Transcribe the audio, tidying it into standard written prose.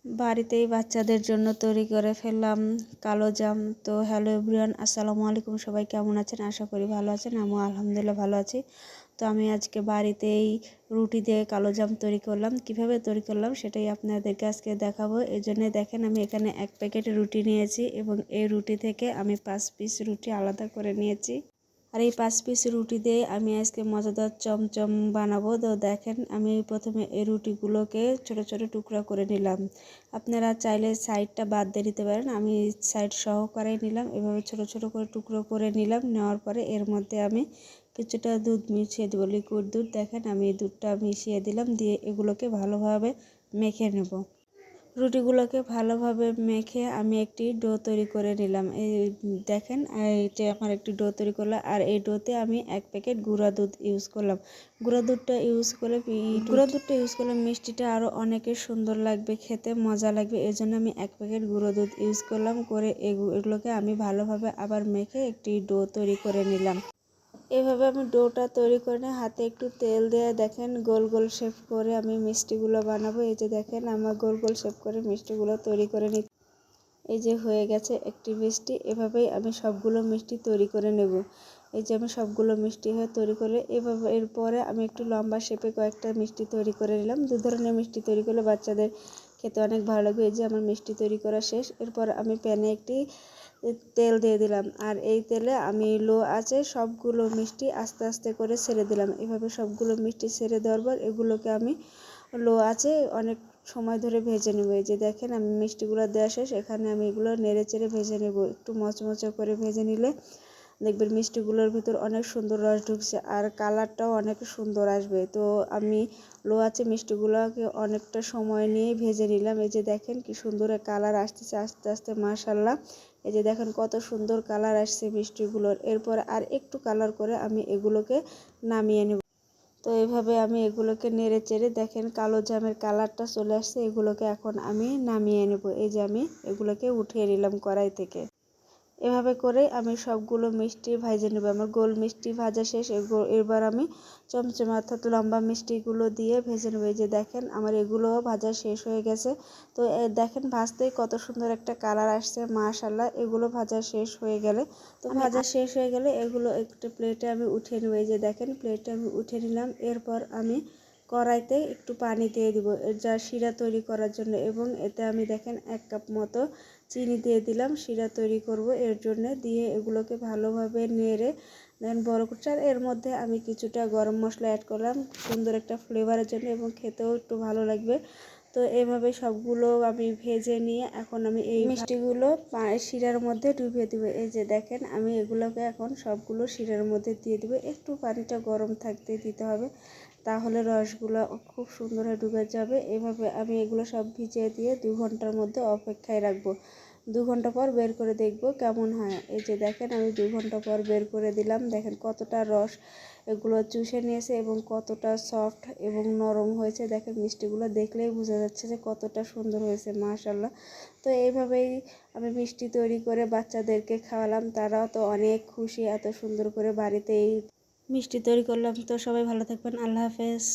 বাড়িতেই বাচ্চাদের জন্য তৈরি করে ফেললাম কালো জাম। তো হ্যালো এভরিওয়ান, আসসালামু আলাইকুম। সবাই কেমন আছেন? আশা করি ভালো আছেন। আমিও আলহামদুলিল্লাহ ভালো আছি। তো আমি আজকে বাড়িতেই রুটি দিয়ে কালো জাম তৈরি করলাম। কিভাবে তৈরি করলাম সেটাই আপনাদেরকে আজকে দেখাবো। এই জন্যে দেখেন আমি এখানে 1 প্যাকেট রুটি নিয়েছি এবং এই রুটি থেকে আমি 5 পিস রুটি আলাদা করে নিয়েছি। আর এই 5 পিস রুটি দিয়ে আমি আজকে মজাদার চমচম বানাবো। তো দেখেন আমি প্রথমে এই রুটিগুলোকে ছোট ছোট টুকরা করে নিলাম। আপনারা চাইলে সাইডটা বাদ দিয়ে নিতে পারেন, আমি সাইড সহকারে নিলাম। এভাবে ছোট ছোট করে টুকরো করে নিলাম। নেওয়ার পরে এর মধ্যে আমি কিছুটা দুধ মিশিয়ে দেবো, লিকুইড দুধ। দেখেন আমি দুধটা মিশিয়ে দিলাম, দিয়ে এগুলোকে ভালোভাবে মেখে নেব। রুটিগুলোকে ভালোভাবে মেখে আমি একটি ডো তৈরি করে নিলাম। এই দেখেন এইটা আমার একটি ডো তৈরি করলাম। আর এই ডোতে আমি 1 প্যাকেট গুঁড়া দুধ ইউজ করলাম। গুঁড়া দুধটা ইউজ করলে মিষ্টিটা আরও অনেকের সুন্দর লাগবে, খেতে মজা লাগবে। এই জন্য আমি 1 প্যাকেট গুঁড়ো দুধ ইউজ করলাম। করে এগুলোকে আমি ভালোভাবে আবার মেখে একটি ডো তৈরি করে নিলাম। এভাবে আমি ডোটা তৈরি করে নিয়ে হাতে একটু তেল দিয়ে দেখেন গোল গোল শেপ করে আমি মিষ্টিগুলো বানাবো। এই যে দেখেন আমার গোল গোল শেপ করে মিষ্টিগুলো তৈরি করে নিই। এই যে হয়ে গেছে একটি মিষ্টি। এভাবেই আমি সবগুলো মিষ্টি তৈরি করে নেব। এই যে আমি সবগুলো মিষ্টি তৈরি করে এভাবে এরপরে আমি একটু লম্বা শেপে কয়েকটা মিষ্টি তৈরি করে নিলাম। 2 ধরনের মিষ্টি তৈরি করলে বাচ্চাদের খেতে অনেক ভালো লাগবে। এই যে আমার মিষ্টি তৈরি করা শেষ। এরপর আমি প্যানে একটি তেল দিয়ে দিলাম, আর এই তেলে আমি লো আঁচে সবগুলো মিষ্টি আস্তে আস্তে করে ছেড়ে দিলাম। এভাবে সবগুলো মিষ্টি ছেড়ে দেওয়ার পর এগুলোকে আমি লো আঁচে অনেক সময় ধরে ভেজে নেব। এই যে দেখেন আমি মিষ্টিগুলো দেওয়া শেষ। এখানে আমি এগুলো নেড়ে চেড়ে ভেজে নেব। একটু মচমচে করে ভেজে নিলে দেখবেন মিষ্টিগুলোর ভিতর অনেক সুন্দর রস ঢুকছে আর কালারটাও অনেক সুন্দর আসবে। তো আমি লো আঁচে মিষ্টিগুলোকে অনেকটা সময় নিয়ে ভেজে নিলাম। এই যে দেখেন কি সুন্দর কালার আসতেছে আস্তে আস্তে, মাশাআল্লাহ। এই যে দেখেন কত সুন্দর কালার আসছে মিষ্টিগুলোর। এরপর আর একটু কালার করে আমি এগুলোকে নামিয়ে নেব। তো এইভাবে আমি এগুলোকে নেড়ে চেড়ে দেখেন কালো জামের কালারটা চলে আসছে। এগুলোকে এখন আমি নামিয়ে নেব। এই যে আমি এগুলোকে উঠিয়ে নিলাম কড়াই থেকে। এভাবে করে আমি সবগুলো মিষ্টি ভেজে নেব। আমার গোল মিষ্টি ভাজা শেষ। এবার আমি চমচমে অর্থাৎ লম্বা মিষ্টিগুলো দিয়ে ভেজে নেব। এই যে দেখেন আমার এগুলোও ভাজা শেষ হয়ে গেছে। তো দেখেন ভাজতেই কত সুন্দর একটা কালার আসছে, মাশাআল্লাহ। এগুলো ভাজা শেষ হয়ে গেলে এগুলো একটা প্লেটে আমি উঠিয়ে নেব। এই যে দেখেন প্লেটে আমি উঠিয়ে নিলাম। এরপর আমি কড়াইতে একটু পানি দিয়ে দিব যা শিরা তৈরি করার জন্য, এবং এতে আমি দেখেন 1 কাপ মতো চিনি দিয়ে দিলাম শিরা তৈরি করব এর জন্য। দিয়ে এগুলোকে ভালোভাবে নেড়ে দেন বড় করছি। আর এর মধ্যে আমি কিছুটা গরম মশলা অ্যাড করলাম সুন্দর একটা ফ্লেভারের জন্য, এবং খেতেও একটু ভালো লাগবে। তো এভাবে সবগুলো আমি ভেজে নিয়ে এখন আমি এই মিষ্টিগুলো শিরার মধ্যে ডুবিয়ে দেবো। এই যে দেখেন আমি এগুলোকে এখন সবগুলো শিরার মধ্যে দিয়ে দেবো। একটু পানিটা গরম থাকতে দিতে হবে, তাহলে রসগুলো খুব সুন্দর হয়ে ডুবে যাবে। এভাবে আমি এগুলো সব ভিজিয়ে দিয়ে 2 ঘন্টার মধ্যে অপেক্ষায় রাখবো। 2 ঘন্টা পর বের করে দেখব কেমন হয়। এই যে দেখেন আমি 2 ঘন্টা পর বের করে দিলাম। দেখেন কতটা রস এগুলো চুষে নিয়েছে এবং কতটা সফট এবং নরম হয়েছে। দেখেন মিষ্টিগুলো দেখলেই বোঝা যাচ্ছে যে কতটা সুন্দর হয়েছে, মাশাআল্লাহ। তো এইভাবেই আমি মিষ্টি তৈরি করে বাচ্চাদেরকে খাওয়ালাম। তারাও তো অনেক খুশি, এত সুন্দর করে বাড়িতেই মিষ্টি তৈরি করলাম। তো সবাই ভালো থাকবেন, আল্লাহ হাফেজ।